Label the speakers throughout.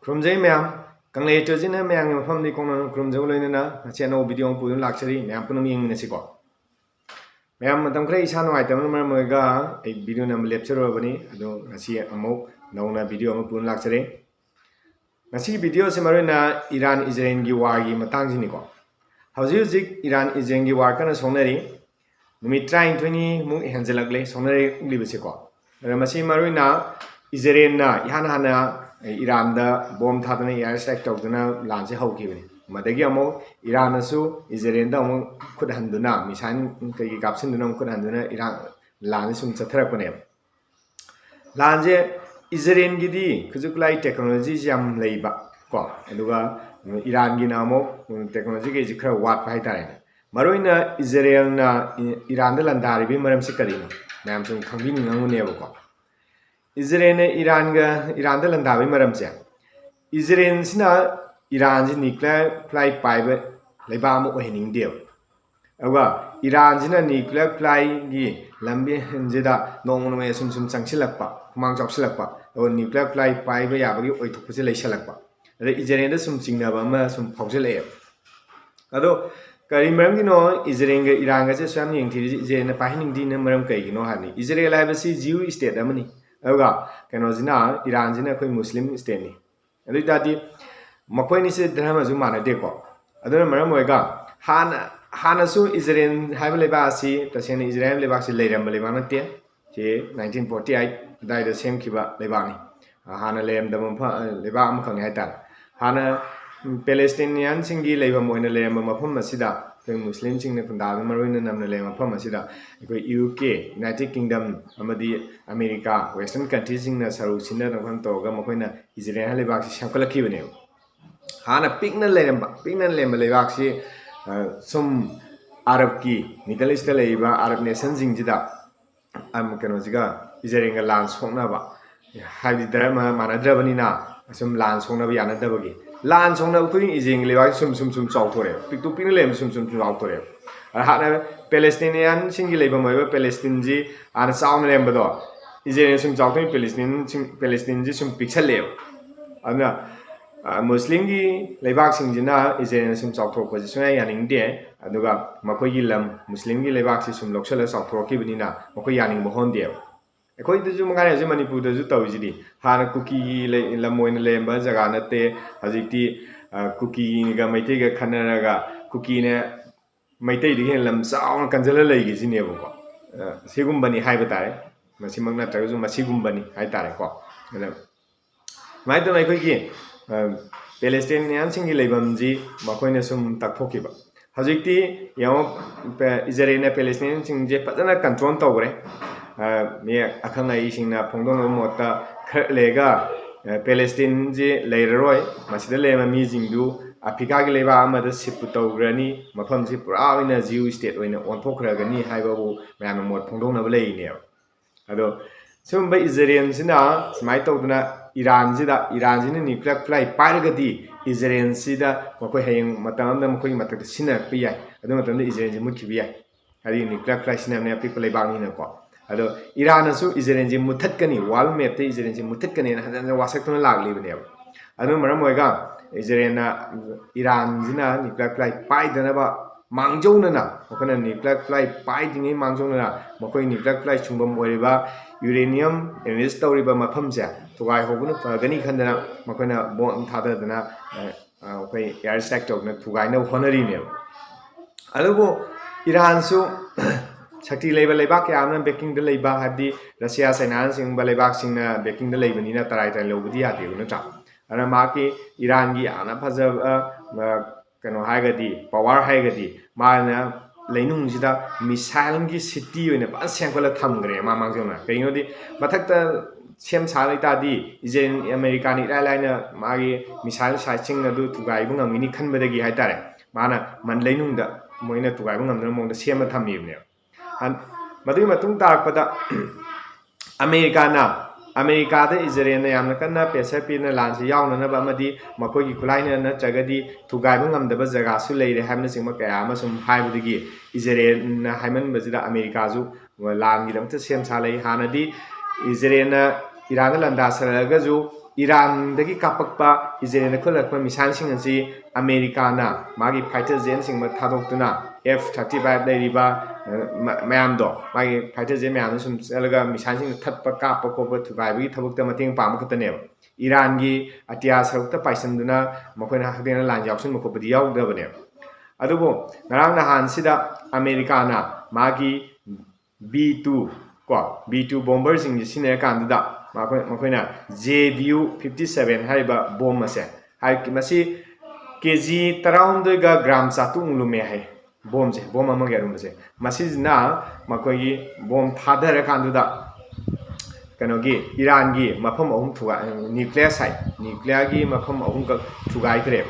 Speaker 1: ꯈꯨꯔꯨꯝꯖꯩ ꯃꯌꯥꯝ ꯀꯪꯂꯩ ꯇ꯭ꯔꯦꯖꯤꯅ ꯃꯌꯥꯝꯒꯤ ꯃꯐꯝꯗꯤ ꯀꯣꯡꯅ ꯈꯨꯔꯨꯝꯖꯕ ꯂꯣꯏꯅꯅ ꯉꯁꯤ ꯑꯅꯧꯕ ꯚꯤꯗꯤꯑꯣ ꯑꯃ ꯄꯨꯗꯨꯅ ꯂꯥꯛꯆꯔꯤ ꯃꯌꯥꯝ ꯄꯨꯟꯅ ꯌꯦꯡꯃꯤꯟꯅꯁꯤꯀꯣ ꯃꯌꯥꯝ ꯃꯇꯝ ꯈꯔ ꯏꯁꯥ ꯅꯨꯡꯉꯥꯏꯇꯕꯅ ꯃꯔꯝ ꯑꯣꯏꯔꯒ ꯑꯩ ꯚꯤꯗꯤꯑꯣ ꯅꯝꯕ ꯂꯦꯞꯆꯔꯨꯔꯕꯅꯤ ꯑꯗꯣ ꯉꯁꯤ ꯑꯃꯨꯛ ꯅꯧꯅ ꯚꯤꯗꯤꯑꯣ ꯑꯃ ꯄꯨꯗꯨꯅ ꯂꯥꯛꯆꯔꯦ ꯉꯁꯤꯒꯤ ꯚꯤꯗꯤꯑꯣꯁꯤ ꯃꯔꯨꯑꯣꯏꯅ ꯏꯔꯥꯟ ꯏꯖꯔꯦꯜꯒꯤ ꯋꯥꯔꯒꯤ ꯃꯇꯥꯡꯁꯤꯅꯤꯀꯣ ꯍꯧꯖꯤꯛ ꯍꯧꯖꯤꯛ ꯏꯔꯥꯟ ꯏꯖꯔꯦꯜꯒꯤ ꯋꯥꯔ ꯀꯟꯅ ꯁꯣꯛꯅꯔꯤ ꯅꯨꯃꯤꯠ 29ꯃꯨꯛ ꯍꯦꯟꯖꯜꯂꯛꯂꯦ ꯁꯣꯛꯅꯔꯤꯕꯁꯤꯀꯣ ꯑꯗ ꯃꯁꯤ ꯃꯔꯨꯑꯣꯏꯅ ꯏꯖꯔꯦꯜꯅ ꯏꯍꯥꯟ ꯍꯥꯟꯅ ꯏꯔꯥꯟꯗ ꯕꯣꯝ ꯊꯥꯗꯨꯅ ꯏꯌꯥꯔ ꯁ꯭ट्राꯏꯛ ꯇꯧꯗꯨꯅ ꯂꯥꯟꯁꯦ ꯍꯧꯈꯤꯕꯅꯤ ꯃꯗꯒꯤ ꯑꯃꯨꯛ ꯏꯔꯥꯟꯅꯁꯨ ꯏꯖꯔꯦꯜꯗ ꯑꯃꯨꯛ ꯈꯨꯠ ꯍꯟꯗꯨꯅ ꯃꯤꯁꯥꯏꯜ ꯀꯩꯀꯩ ꯀꯥꯞꯁꯤꯟꯗꯨꯅ ꯑꯃꯨꯛ ꯈꯨꯠ ꯍꯟꯗꯨꯅ ꯂꯥꯟꯁꯦ ꯁꯨꯝ ꯆꯠꯊꯔꯛꯄꯅꯦꯕ ꯂꯥꯟꯁꯦ ꯏꯖꯔꯦꯜꯒꯤꯗꯤ ꯈꯨꯠꯁꯨ ꯈꯨꯠꯂꯥꯏ ꯇꯦꯛꯅꯣꯂꯣꯖꯤꯁꯤ ꯌꯥꯝ ꯂꯩꯕ ꯀꯣ ꯑꯗꯨꯒ ꯏꯔꯥꯟꯒꯤꯅ ꯑꯃꯨꯛ ꯇꯦꯛꯅꯣꯂꯣꯖꯤ ꯀꯩꯁꯤ ꯈꯔ ꯋꯥꯠꯄ ꯍꯥꯏꯇꯥꯔꯦ ꯃꯔꯨꯑꯣꯏꯅ ꯏꯖꯔꯦꯜꯅ ꯏꯔꯥꯟꯗ ꯂꯥꯟꯗꯥꯔꯤꯕꯒꯤ ꯃꯔꯝꯁꯤ ꯀꯔꯤꯅꯣ ꯃꯌꯥꯝ ꯁꯨꯝ ꯈꯪꯕꯤꯅꯤꯡꯉꯝꯒꯅꯦꯕꯀꯣ ꯏꯖꯔꯦꯜꯅ ꯏꯔꯥꯟꯗ ꯂꯥꯟꯗꯥꯕꯒꯤ ꯃꯔꯝꯁꯦ इजराइल इरान से न्यूक्लियर फ्लाई पाइब लेबा ओहनिंगदेव इरान से न्यूक्लियर फ्लाई की लंबी नोंमे सूम सूम चंसीलप हुमांग चौसीलप और न्यूक्लियर फ्लाई पाइब याबगी ओइथोकपसे लेसलप इजराइल सूम चिंगनब सूम फाउजले अदो करी मरमगिनो इजराइल इरान से स्वयं यंगथि इजराइल पाहिनिंगदिन मरम कईगिनो हानि इजराइल हाइबसी जिउ स्टेट अमनि अदुगा कनोजिना इरान जिना कोई मुस्लिम स्टेट नि अदुतादि मखोइनिसे धर्मजु मानदेको अदुना मरम ओइगा हानसु इजराइल हाइब लेबासी तसेन इजराइल लेबासी लेरम लेबा नते जे 1948 दाइदा सेमखिबा लेबानी हाना लेरमदम लेबा अम खंगे हाइता हाना पैलेस्टीनियन सिंगी लेबम ओइना लेरम मफम मसिदा कोई मुस्लिम सिंगने खुंदाग मरोइना नमना लेरम मफम मसिदा कोई यूके यूनाइटेड किंगडम अमदी अमेरिका वेस्टर्न कंट्री सिंगना सरू सिना रखम तोगा मखोइना इजराइल लेबासी शंकलखिबने हाना पिकना लेरम लेबासी सुम अरब की मिडल ईस्ट लेबा अरब नेशन सिंगजिदा कनोजिगा इजराइल लान सोंनाबा हाइदि धर्म मानद्रबनिना सुम लान सोंनाबा यानदबगी लान सोंनाबा खुइन इजराइल लेबा सुम चाउथोरे पिकटु पिन लेम सुम चाउथोरे हाना पैलेस्टीनियन सिंगी लेबा मोइबा पैलेस्टीन जी आना चाउना लेमबदो इजराइल सुम चाउथोइ पैलेस्टीन जी सुम पिक्सले अदना मुस्लिम की लेबाक सिंजिना इजराइल सुम चाउथोरपसि सुना यानिंगदे अदुगा मखोइगी लम मुस्लिम की लेबाक सि सुम लोकसल चाउथोरखिबनिना मखोइ यानिंग बहोंदे अखोइदजु मंगाने हजि मणिपुरदजु तौजिदि हाना कुकी लमोइन लेम्बा जगा नते हजिति कुकीगा मैतेगा खनरगा कुकीने मैतेदिगे लम चाउना कंजल लेगिजिनेबको सिगुम्बनी हाइबा तारे मसिमक नत्रगजु मसिगुम्बनी हाइ तारे को माइदना अखोइगी पैलेस्टीनियन सिंगी लेबमजी मखोइना सुम तकथोकिबा हजिति याव इजराइल पैलेस्टीनियन सिंजे फजना कंट्रोल तौग्रे मे अखंगाई सिंगना फोंदोंग मोता खलेगा पैलेस्टीन जे लेररोय मसिदा लेमा मी जिंगदु अफ्रीका के लेबा अमदा सिप तौग्रनी मफम से पुरा ओइना जिउ स्टेट ओइना ओनथोखरगनी हाइबाबु मयाम मोट फोंदोंनब लेइने अदो सुम इजराइल सिना समाय तौदना इरान सिना न्यूक्लियर फ्लाई पाइरगदी इजराइल सिदा मखोइ हयंग मतमदा मखोइ मतक सिनरपि याय अदो मतमदा इजराइल जे मुखिबि याय हरि न्यूक्लियर फ्लाई सिनने अपिक लेबांगिना को अदो इरानसु इजराइल जे मुथतकनी वाल मैप ते इजराइल जे मुथतकनी हजन वासक्तुना लागलिबने अदो मरम ओइगा इजराइल इरान जिना न्यूक्लियर फ्लाई पाइदनबा मांगजौनना मखोना न्यूक्लियर फ्लाई पाइदिङै मांगजौनना मखोइ न्यूक्लियर फ्लाई सुंबम ओइबा यूरेनियम एनरिच तौरिबा मफमसे तुगाइ होबुन फगनी खंदना मखोना बॉम्ब थाददना ओइ एयर स्ट्राइक तौना तुगाइना होनरिने अदुबो इरानसु शक्ति लेबा लेबा क्यामना बेकिंग द लेबा हादि रशिया चाइना सिंग लेबा सिंगना बेकिंग द लेबनिना तराइ तराइ लोबदि यादे नत्रा अना माकी इरान की आना फजब कनो हागदी पावर हागदी माना लेनुंगजिदा मिसाइल की सिटी ओइना बा सेंकला थमग्रे मामांगजोना कइनोदि मथक्ता सेम सालैतादि इजराइल अमेरिका नि लाइलाइना मागी मिसाइल साइचिंग अदु तुगाइबु ngamini खनबदगी हाइतारे माना मन लेनुंगदा मोइना तुगाइबु ngamदना मोंगदा सेम थमिबने मदुई मतुंग तारपदा अमेरिका इजराइल यामना कन्ना पेसर पीना लांसे यावननबा अमदि मखोइगी खुलाइना नत्रगदि थुगाइबु ngamदबा जगासु लेरे हामना सिंग कया अमा सुम हाइबदगी इजराइल हाइमन बजिदा अमेरिका जु लांगिदमत सेम सालै हानदि Israel Iran landa saragaju Iran dagi kapakpa Israel khulakpa misal sing asi America na magi fighter jet sing ma thadok F-35 leiriba mayam do magi fighter jet mayam sum alaga misal sing thatpa kappa khopa thugai bi thabuk ta mating pam khatane Iran gi atia sarukta paisanduna makoina hadena lan yaksun makop di yaw da bane adubo ngarang na han sida America na magi B2 ko B2 bomber sing sine kan da makoina JBU 57 haiba bom ase hai masi kg taround ga gram chatung lume hai bom je bom ama garum se masi na makoi bom thadar kan da kanogi Iran gi mafam ahum thuga nuclear site nuclear gi mafam ahum ka thugai kre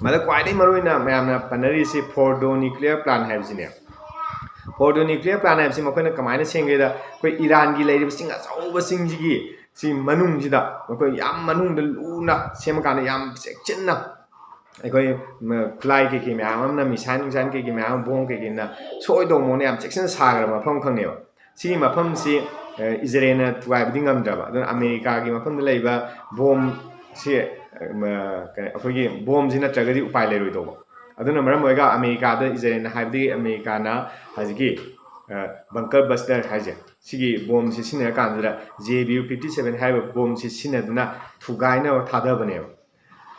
Speaker 1: mala kwai dai maroina mayamna panari si Fordo nuclear plant haibsine Fordo nuclear plant haibsi makoina kamaina sengge da koi Iran gi leiri singa chauba singji gi si manung jida makoi yam manung da luna semakana yam sechinna aikoi fly ke mayam na misan ke mayam bom ke na soi do mo ne yam section sagra mafam khangne si mafam si Israel na tuai bidingam daba don America gi mafam da leiba bom si akoi bom jina tragedi upai leroi do aduna maram moiga America da Israel na haibdi America na hajigi bunker buster haje sigi bom si sinna kan da JBU 57 haiba bom si sinna duna thugai na thada bane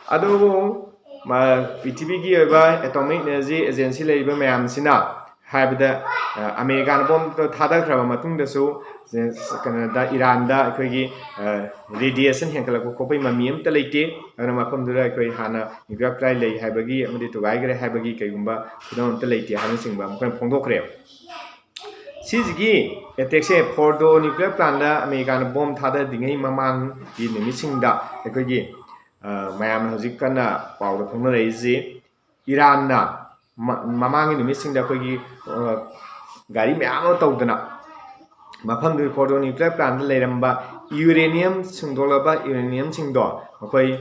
Speaker 1: ado ma PTB gi ba atomic energy agency leiba mayam sina haibda American bom to thada khraba matung da so Canada Iran da akhoi radiation henkala ko kopai mamiem ta leite ana mafam dura akhoi hana nuclear plant lei haibagi amadi tugai gre haibagi kaigumba kudon ta leite hanu singba mukon phongdokre sijigi attack se Fordo nuclear plant da American bom thada dingai mamang gi nimising da akhoi gi mayam hojik kana pawda phongna reiji Iran na mamang nimising da akhoi gi gari mayam tawdana mafam du Fordo nuclear plant leiramba uranium singdolaba uranium singdo makoi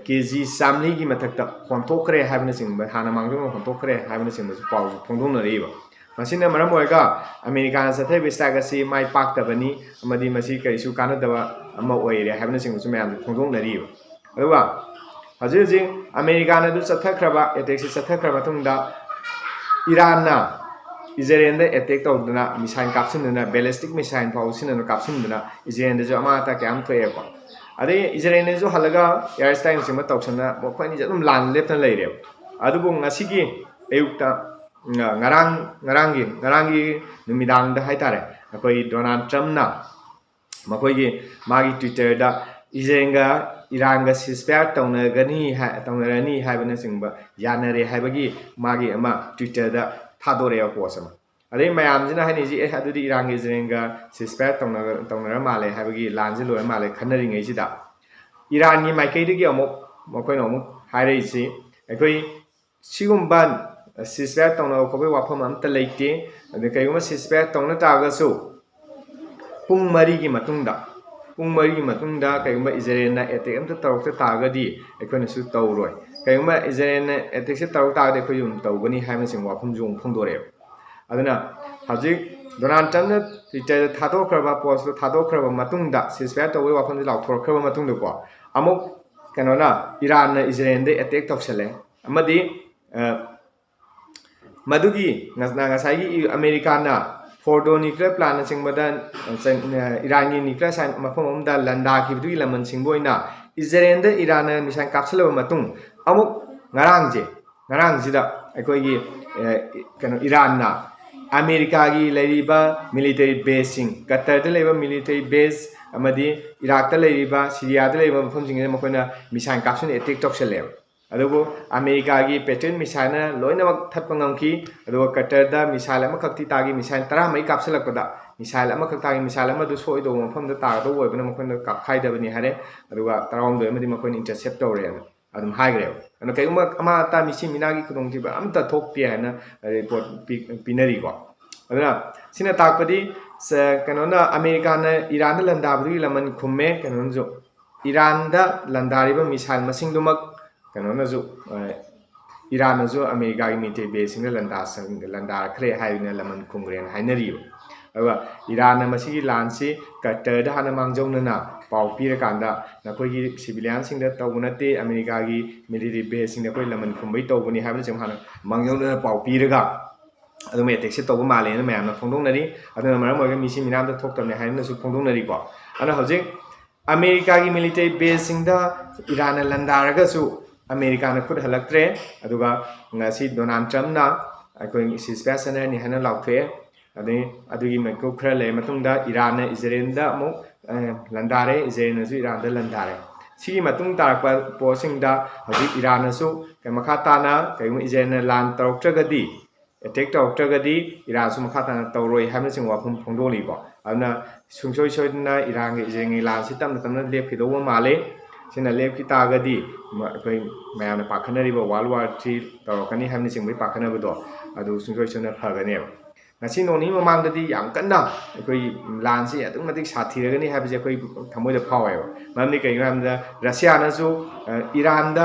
Speaker 1: kg samli gi mathakta honthokre habna singba hana mangdo honthokre habna singba paw phongdong na reiba masina maram oiga America na sathai bistaga si mai pak tabani amadi masi kaisu kana daba ama oire habna singba su mayam phongdong na reiba aduwa haji America na du sathakhraba attack si sathakhraba tungda Iran na Israel da attack tawduna missile kapsinduna ballistic missile pawsinana kapsinduna Israel da jo amata kyam thoye ko ade Israel ne jo halaga air strike sima tawsana mokhani jadum lan leptan leire adubu ngasigi ayukta ngarangi numidang da haitare akoi Donald Trump na makoi gi magi Twitter da Israel ga Iran ga ceasefire tawnarani haibana singba yanare haibagi magi ama Twitter da thadore posama ade mayam jina hani ji adudi Iran gi Israel ga ceasefire tawnara male haibagi lanji loy male khanari ngai ji da Iran gi maikai gi amuk makoi no amuk haire ji akoi sigumban ceasefire tawnara ko wafam am ta leite ade kaiguma ceasefire tawna taga so pung mari gi matungda kaiguma Israel na attack am ta tawta tagadi akoi su tawroi kaiguma Israel na attack se taw tagade ko yum tawgani haima sing wafam jung phongdore aduna hajik Donald Trump na Twitter thadokhraba post thadokhraba matungda ceasefire tawwe wafam ji laukthorkhraba matungda ko amuk kanona Iran na Israel de attack tawsale amadi madugi ngasai gi America na Fordo nuclear plant na singbada Iran gi nuclear site mafam amda landa ki du laman singboina Israel da Iran na mission capsule matung amuk ngarang jida akoi gi kano Iran na America gi leiriba military base sing Qatar da leiba military base amadi Iraq da leiriba Syria da leiba mafam sing makoina mission capsule attack tawsale adugo America gi Patriot missile na loina mak thatpa ngamki adugo Qatar da missile ama khakti tagi missile 10 mai kapsalakpada missile ama khakti missile ama du soi do mafam da ta do oibna makoina kap khaida bani hare aduga tarawm do amadi makoina intercept tawre adum haigre ano kaiguma ama ta misi minagi kudong tiba amta thok pi hana report pinari ko aduna sina takpadi kanona America na Iran da landa bri laman khumme kanon jo Iran da landari ba missile masing dumak kanona jo Iran na jo America gi military base sing landa khre haina laman khungren hainari ꯑꯗꯨꯒ ꯏꯔꯥꯟꯅ ꯃꯁꯤꯒꯤ ꯂꯥꯟꯁꯤ ꯀꯇꯔꯗ ꯍꯥꯟꯅ ꯃꯥꯡꯖꯧꯅꯅ ꯄꯥꯎ ꯄꯤꯔꯀꯥꯟꯗ ꯅꯈꯣꯏꯒꯤ ꯁꯤꯚꯤꯂꯤꯌꯟꯁꯤꯡꯗ ꯇꯧꯕ ꯅꯠꯇꯦ ꯑꯃꯦꯔꯤꯀꯥꯒꯤ military ꯕꯦꯁꯁꯤꯡꯗ ꯑꯩꯈꯣꯏ ꯂꯃꯟ ꯈꯨꯝꯕꯩ ꯇꯧꯕꯅꯤ ꯍꯥꯏꯕꯅꯆꯤꯡꯕ ꯍꯥꯟꯅ ꯃꯥꯡꯖꯧꯅꯅ ꯄꯥꯎ ꯄꯤꯔꯒ ꯑꯗꯨꯝ ꯑꯦꯇꯦꯛꯁꯦ ꯇꯧꯕ ꯃꯥꯜꯂꯦꯅ ꯃꯌꯥꯝꯅ ꯐꯣꯡꯗꯣꯛꯅꯔꯤ ꯑꯗꯨꯅ ꯃꯔꯝ ꯑꯣꯏꯔꯒ ꯃꯤꯁꯤ ꯃꯤꯅꯥꯝꯗ ꯊꯣꯛꯇꯕꯅꯤ ꯍꯥꯏꯅꯁꯨ ꯐꯣꯡꯗꯣꯛꯅꯔꯤꯀꯣ ꯑꯗꯨꯅ ꯍꯧꯖꯤꯛ ꯑꯃꯦꯔꯤꯀꯥꯒꯤ ꯃꯤꯂꯤꯇꯔꯤ ꯕꯦꯁꯁꯤꯡꯗ ꯏꯔꯥꯟꯅ ꯂꯟꯗꯥꯔꯒꯁꯨ ꯑꯃꯦꯔꯤꯀꯥꯅ ꯈꯨꯠ ꯍꯜꯂꯛꯇ꯭ꯔꯦ ꯑꯗꯨꯒ ꯉꯁꯤ ꯗꯣꯅꯥꯜड ꯇ꯭ꯔꯝꯞꯅ ꯑꯩꯈꯣꯏ ꯁꯤꯖꯐꯥꯌꯔ ꯆꯠꯅꯔꯅꯤ ꯍꯥꯏꯅ ꯂꯥꯎꯊꯣꯛꯑꯦ ꯑꯗꯩ ꯑꯗꯨꯒꯤ ꯃꯤꯀꯨꯞ ꯈꯔ ꯂꯩꯔ ꯃꯇꯨꯡꯗ ꯏꯔꯥꯟꯅ ꯏꯖꯔꯦꯜꯗ ꯑꯃꯨꯛ ꯂꯟꯗꯥꯔꯦ ꯏꯖꯔꯦꯜꯅꯁꯨ ꯏꯔꯥꯟꯗ ꯂꯟꯗꯥꯔꯦ ꯁꯤꯒꯤ ꯃꯇꯨꯡ ꯇꯥꯔꯛꯄ ꯄꯣꯠꯁꯤꯡꯗ ꯍꯧꯖꯤꯛ ꯏꯔꯥꯟꯅꯁꯨ ꯃꯈꯥ ꯇꯥꯅ ꯀꯩꯒꯨꯝꯕ ꯏꯖꯔꯦꯜꯅ ꯂꯥꯟ ꯇꯧꯔꯛꯇ꯭ꯔꯒꯗꯤ ꯑꯦꯇꯦꯛ ꯇꯧꯔꯛꯇ꯭ꯔꯒꯗꯤ ꯏꯔꯥꯟꯁꯨ ꯃꯈꯥ ꯇꯥꯅ ꯇꯧꯔꯣꯏ ꯍꯥꯏꯕꯅꯆꯤꯡꯕ ꯋꯥꯐꯝ ꯐꯣꯡꯗꯣꯛꯂꯤꯀꯣ ꯑꯗꯨꯅ ꯁꯨꯡꯁꯣꯏ ꯁꯣꯏꯗꯅ ꯏꯔꯥꯟꯒ ꯏꯖꯔꯦꯜꯒꯤ ꯂꯥꯟꯁꯤ ꯇꯞꯅ ꯇꯞꯅ ꯂꯦꯞꯈꯤꯗꯧꯕ ꯃꯥꯜꯂꯦ ꯁꯤꯅ ꯂꯦꯞꯈꯤ ꯇꯥꯔꯒꯗꯤ ꯑꯩꯈꯣꯏ ꯃꯌꯥꯝꯅ ꯄꯥꯈꯠꯅꯔꯤꯕ ꯋꯥꯔꯜ ꯋꯥꯔ 3 ꯇꯧꯔꯛꯀꯅꯤ ꯍꯥꯏꯕꯅꯆꯤꯡꯕꯒꯤ ꯄꯥꯈꯠꯅꯕꯗꯣ ꯑꯗꯨ ꯁꯨꯡꯁꯣꯏ ꯁꯣꯏꯗꯅ ꯐꯒꯅꯦꯕ ꯉꯁꯤ ꯅꯣꯡ ꯅꯤꯒꯤ ꯃꯃꯥꯡꯗꯗꯤ ꯌꯥꯝ ꯀꯟꯅ ꯑꯩꯈꯣꯏ ꯂꯥꯟꯁꯤ ꯑꯗꯨꯛꯀꯤ ꯃꯇꯤꯛ ꯁꯥꯊꯤꯔꯒꯅꯤ ꯍꯥꯏꯕꯁꯦ ꯑꯩꯈꯣꯏ ꯊꯃꯣꯏꯗ ꯐꯥꯎꯋꯦꯕ ꯃꯔꯝꯗꯤ ꯀꯩꯒꯤꯅꯣ ꯍꯥꯏꯕꯗ ꯔꯁꯤꯌꯥꯅꯁꯨ ꯏꯔꯥꯟꯗ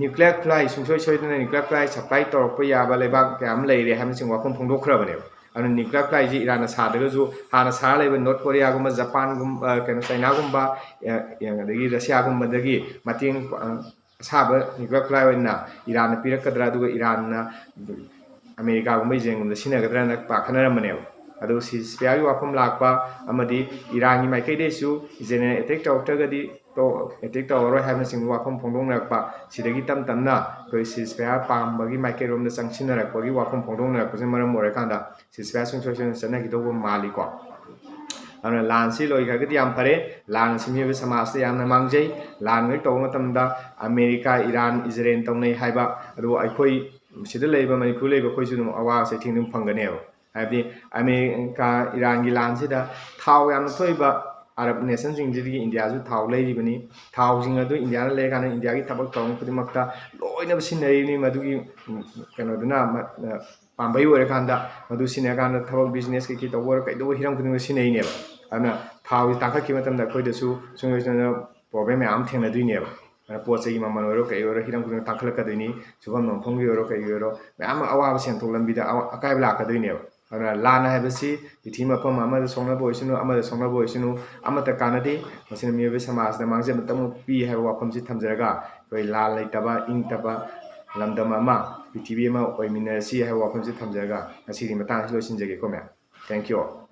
Speaker 1: ꯅ꯭ꯌꯨꯀ꯭ꯂꯤꯌꯔ ꯈꯨꯠꯂꯥꯏ ꯁꯨꯡꯁꯣꯏ ꯁꯣꯏꯗꯅ ꯅ꯭ꯌꯨꯀ꯭ꯂꯤꯌꯔ ꯈꯨꯠꯂꯥꯏ ꯁꯄ꯭ꯂꯥꯏ ꯇꯧꯔꯛꯄ ꯌꯥꯕ ꯂꯩꯕꯥꯛ ꯀꯌꯥ ꯑꯃ ꯂꯩꯔꯦ ꯍꯥꯏꯕꯅꯆꯤꯡꯕ ꯋꯥꯐꯝ ꯐꯣꯡꯗꯣꯛꯈ꯭ꯔꯕꯅꯦꯕ ꯑꯗꯨꯅ ꯅ꯭ꯌꯨꯀ꯭ꯂꯤꯌꯔ ꯈꯨꯠꯂꯥꯏꯁꯤ ꯏꯔꯥꯟꯅ ꯁꯥꯗ꯭ꯔꯒꯁꯨ ꯍꯥꯟꯅ ꯁꯥꯔ ꯂꯩꯕ ꯅꯣꯔꯠ ꯀꯣꯔꯤꯌꯥꯒꯨꯝꯕ ꯖꯄꯥꯟꯒꯨꯝꯕ ꯆꯩꯅꯥꯒꯨꯝꯕ ꯑꯗꯒꯤ ꯔꯁꯤꯌꯥꯒꯨꯝꯕꯗꯒꯤ ꯃꯇꯦꯡ ꯑꯁꯥꯕ ꯅ꯭ꯌꯨꯀ꯭ꯂꯤꯌꯔ ꯈꯨꯠꯂꯥꯏ ꯑꯣꯏꯅ ꯏꯔꯥꯟꯅ ꯄꯤꯔꯛꯀꯗ꯭ꯔꯥ ꯑꯗꯨꯒ ꯏꯔꯥꯟꯅ ꯑꯃꯦꯔꯤꯀꯥꯒꯨꯝꯕ ꯏꯖꯔꯦꯜꯒꯨꯝꯕꯗ ꯁꯤꯖꯤꯟꯅꯒꯗ꯭ꯔꯥꯅ ꯄꯥꯈꯠꯅꯔꯝꯕꯅꯦꯕ ꯑꯗꯨ ꯁꯤꯖꯐꯤꯌꯔꯒꯤ ꯋꯥꯐꯝ ꯂꯥꯛꯄ ꯑꯃꯗꯤ ꯏꯔꯥꯟꯒꯤ ꯃꯥꯏꯀꯩꯗꯩꯁꯨ ꯏꯖꯔꯦꯜꯅ ꯑꯦꯇꯦꯛ ꯇꯧꯔꯛꯇ꯭ꯔꯒꯗꯤ ꯑꯦꯇꯦꯛ ꯇꯧꯔꯔꯣꯏ ꯍꯥꯏꯕꯅꯆꯤꯡꯕ ꯋꯥꯐꯝ ꯐꯣꯡꯗꯣꯛꯅꯔꯛꯄ ꯁꯤꯗꯒꯤ ꯇꯞ ꯇꯞꯅ ꯑꯩꯈꯣꯏ ꯁꯤꯖꯐꯤꯌꯔ ꯄꯥꯝꯕꯒꯤ ꯃꯥꯏꯀꯩꯔꯣꯝꯗ ꯆꯪꯁꯤꯟꯅꯔꯛꯄꯒꯤ ꯋꯥꯐꯝ ꯐꯣꯡꯗꯣꯛꯅꯔꯛꯄꯁꯤꯅ ꯃꯔꯝ ꯑꯣꯏꯔꯀꯥꯟꯗ ꯁꯤꯖꯐꯤꯌꯔ ꯁꯨꯡꯁꯣꯏ ꯁꯣꯏꯗꯅ ꯆꯠꯅꯈꯤꯗꯧꯕ ꯃꯥꯜꯂꯤꯀꯣ ꯑꯗꯨꯅ ꯂꯥꯟꯁꯤ ꯂꯣꯏꯈ꯭ꯔꯒꯗꯤ ꯌꯥꯝ ꯐꯔꯦ ꯂꯥꯟ ꯑꯁꯤ ꯃꯤꯑꯣꯏꯕ ꯁꯃꯥꯖꯇ ꯌꯥꯝꯅ ꯃꯥꯡꯖꯩ ꯂꯥꯟ ꯍꯦꯛ ꯇꯧꯕ ꯃꯇꯝꯗ ꯑꯃꯦꯔꯤꯀꯥ ꯏꯔꯥꯟ ꯏꯖꯔꯦꯜ ꯇꯧꯅꯩ ꯍꯥꯏꯕ ꯑꯗꯨꯕꯨ ꯑꯩꯈꯣꯏ ꯁꯤꯗ ꯂꯩꯕ ꯃꯅꯤꯄꯨꯔ ꯂꯩꯕ ꯑꯩꯈꯣꯏꯁꯨ ꯑꯗꯨꯝ ꯑꯋꯥꯕ ꯆꯩꯊꯦꯡ ꯑꯗꯨꯝ ꯐꯪꯒꯅꯦꯕ ꯍꯥꯏꯕꯗꯤ ꯑꯃꯦꯔꯤꯀꯥ ꯏꯔꯥꯟꯒꯤ ꯂꯥꯟꯁꯤꯗ ꯊꯥꯎ ꯌꯥꯝꯅ ꯊꯣꯛꯏꯕ ꯑꯔꯕ ꯅꯦꯁꯟꯁꯤꯡꯁꯤꯗꯒꯤ ꯏꯟꯗꯤꯌꯥꯁꯨ ꯊꯥꯎ ꯂꯩꯔꯤꯕꯅꯤ ꯊꯥꯎꯁꯤꯡ ꯑꯗꯨ ꯏꯟꯗꯤꯌꯥꯅ ꯂꯩꯔꯀꯥꯟꯗ ꯏꯟꯗꯤꯌꯥꯒꯤ ꯊꯕꯛ ꯊꯧꯔꯝ ꯈꯨꯗꯤꯡꯃꯛꯇ ꯂꯣꯏꯅꯕ ꯁꯤꯖꯤꯟꯅꯔꯤꯕꯅꯤ ꯃꯗꯨꯒꯤ ꯀꯩꯅꯣꯗꯨꯅ ꯄꯥꯝꯕꯩ ꯑꯣꯏꯔꯀꯥꯟꯗ ꯃꯗꯨ ꯁꯤꯖꯤꯟꯅꯔꯀꯥꯟꯗ ꯊꯕꯛ ꯕꯤꯖꯤꯅꯦꯁ ꯀꯩꯀꯩ ꯇꯧꯕ ꯑꯣꯏꯔꯣ ꯀꯩꯗꯧꯕ ꯍꯤꯔꯝ ꯈꯨꯗꯤꯡꯃꯛꯇ ꯁꯤꯖꯤꯟꯅꯩꯅꯦꯕ ꯑꯗꯨꯅ ꯊꯥꯎꯁꯤ ꯇꯥꯡꯈꯠꯈꯤꯕ ꯃꯇꯝꯗ ꯑꯩꯈꯣꯏꯗꯁꯨ ꯁꯨꯡꯁꯣꯏ ꯁꯣꯏꯗꯅ ꯄ꯭ꯔꯣꯕ꯭ꯂꯦꯝ ꯃꯌꯥꯝ ꯑꯃ ꯊꯦꯡꯅꯗꯣꯏꯅꯦꯕ ꯄꯣꯠ ꯆꯩꯒꯤ ꯃꯃꯜ ꯑꯣꯏꯔꯣ ꯀꯩ ꯑꯣꯏꯔꯣ ꯍꯤꯔꯝ ꯈꯨꯗꯤꯡꯃꯛ ꯇꯥꯡꯈꯠꯂꯛꯀꯗꯣꯏꯅꯤ ꯁꯨꯐꯝ ꯅꯣꯡꯐꯝꯒꯤ ꯑꯣꯏꯔꯣ ꯀꯩꯒꯤ ꯑꯣꯏꯔꯣ ꯃꯌꯥꯝ ꯑꯃ ꯑꯋꯥꯕ ꯁꯦꯟꯊꯣꯛ ꯂꯝꯕꯤꯗ ꯑꯀꯥꯏꯕ ꯂꯥꯛꯀꯗꯣꯏꯅꯦꯕ ꯑꯗꯨꯅ ꯂꯥꯟ ꯍꯥꯏꯕꯁꯤ ꯄ꯭ꯔꯤꯊꯤꯕꯤ ꯃꯐꯝ ꯑꯃꯗ ꯁꯣꯛꯅꯕ ꯑꯣꯏꯁꯅꯨ ꯑꯃꯗ ꯁꯣꯛꯅꯕ ꯑꯣꯏꯁꯅꯨ ꯑꯃꯠꯇ ꯀꯥꯟꯅꯗꯦ ꯃꯁꯤꯅ ꯃꯤꯑꯣꯏꯕ ꯁꯃꯥꯖꯇ ꯃꯥꯡꯖꯕꯇꯪ ꯄꯤ ꯍꯥꯏꯕ ꯋꯥꯐꯝꯁꯤ ꯊꯝꯖꯔꯒ ꯑꯩꯈꯣꯏ ꯂꯥꯟ ꯂꯩꯇꯕ ꯏꯪꯇꯕ ꯂꯝꯗꯝ ꯑꯃ ꯄ꯭ꯔꯤꯊꯤꯕꯤ ꯑꯃ ꯑꯣꯏꯃꯤꯟꯅꯔꯁꯤ ꯍꯥꯏꯕ ꯋꯥꯐꯝꯁꯤ ꯊꯝꯖꯔꯒ ꯉꯁꯤꯒꯤ ꯃꯇꯥꯡꯁꯤ ꯂꯣꯏꯁꯤꯟꯖꯒꯦꯀꯣ ꯃꯌꯥꯝ ꯊꯦꯡꯛ ꯌꯨ